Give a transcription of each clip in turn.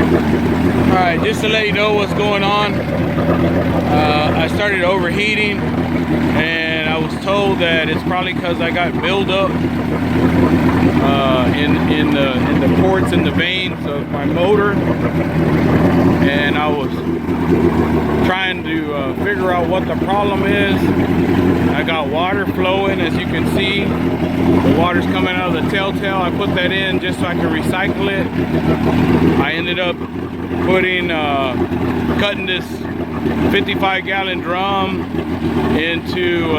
Alright, just to let you know what's going on, I started overheating, and I was told that it's probably because I got buildup in the ports and the veins of my motor, and I was trying to figure out what the problem is. I got water flowing, as you can see. The water's coming out of the telltale. I put that in just so I could recycle it. I ended up cutting this 55-gallon drum into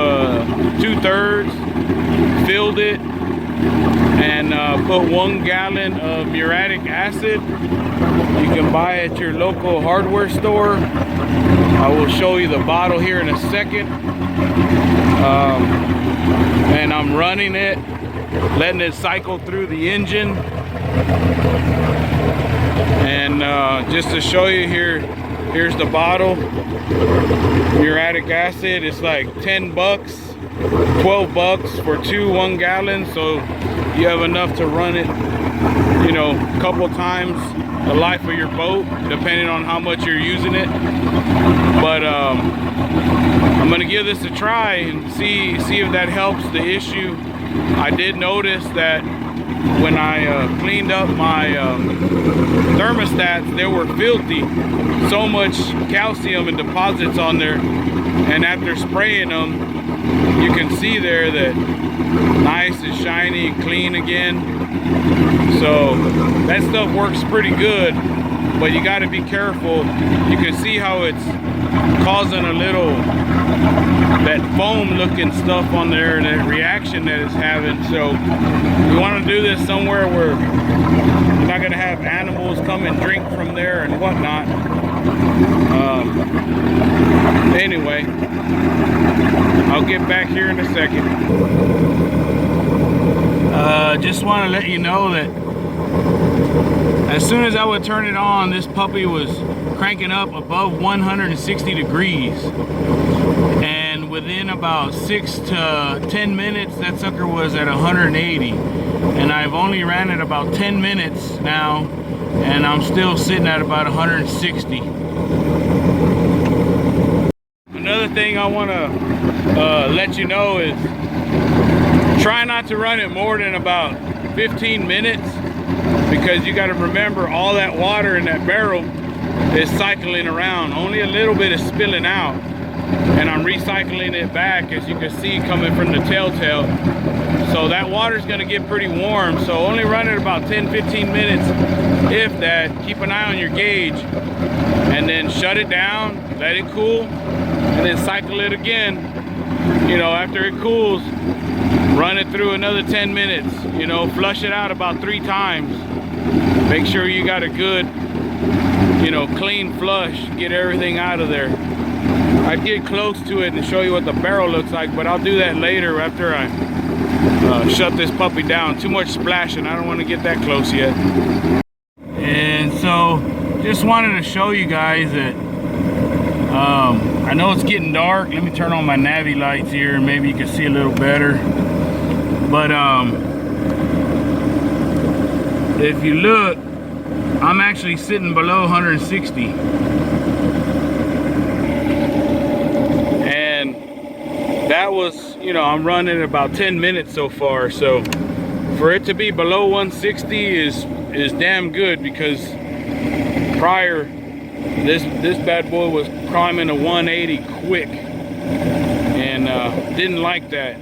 2/3, filled it, and put 1 gallon of muratic acid. You can buy at your local hardware store. I will show you the bottle here in a second. And I'm running it, letting it cycle through the engine. And just to show you here, here's the bottle. Muratic acid, it's like 10 bucks, 12 bucks for 2 1 gallons. So you have enough to run it, you know, a couple times the life of your boat, depending on how much you're using it. But I'm gonna give this a try and see if that helps the issue. I did notice that when I cleaned up my thermostats, they were filthy. So much calcium and deposits on there, and after spraying them, you can see there that nice and shiny and clean again. So that stuff works pretty good, but you got to be careful. You can see how it's causing a little, that foam looking stuff on there, and that reaction that it's having. So we want to do this somewhere where you're not going to have animals come and drink from there and whatnot. Anyway, I'll get back here in a second. Just want to let you know that as soon as I would turn it on, this puppy was cranking up above 160 degrees. And within about 6 to 10 minutes, that sucker was at 180. And I've only ran it about 10 minutes now, and I'm still sitting at about 160. Another thing I want to let you know is try not to run it more than about 15 minutes, because you got to remember all that water in that barrel is cycling around. Only a little bit is spilling out, and I'm recycling it back, as you can see, coming from the telltale. So that water is going to get pretty warm. So only run it about 10-15 minutes, if that. Keep an eye on your gauge, and then shut it down, let it cool, and then cycle it again. You know, after it cools, run it through another 10 minutes. You know, flush it out about 3 times. Make sure you got a good, you know, clean flush. Get everything out of there. I'd get close to it and show you what the barrel looks like, but I'll do that later after I shut this puppy down. Too much splashing. I don't want to get that close yet. And so, just wanted to show you guys that I know it's getting dark. Let me turn on my Navi lights here, and maybe you can see a little better. But if you look, I'm actually sitting below 160. And that was, you know, I'm running about 10 minutes so far. So for it to be below 160 is damn good, because prior, this bad boy was climbing to 180 quick, and didn't like that.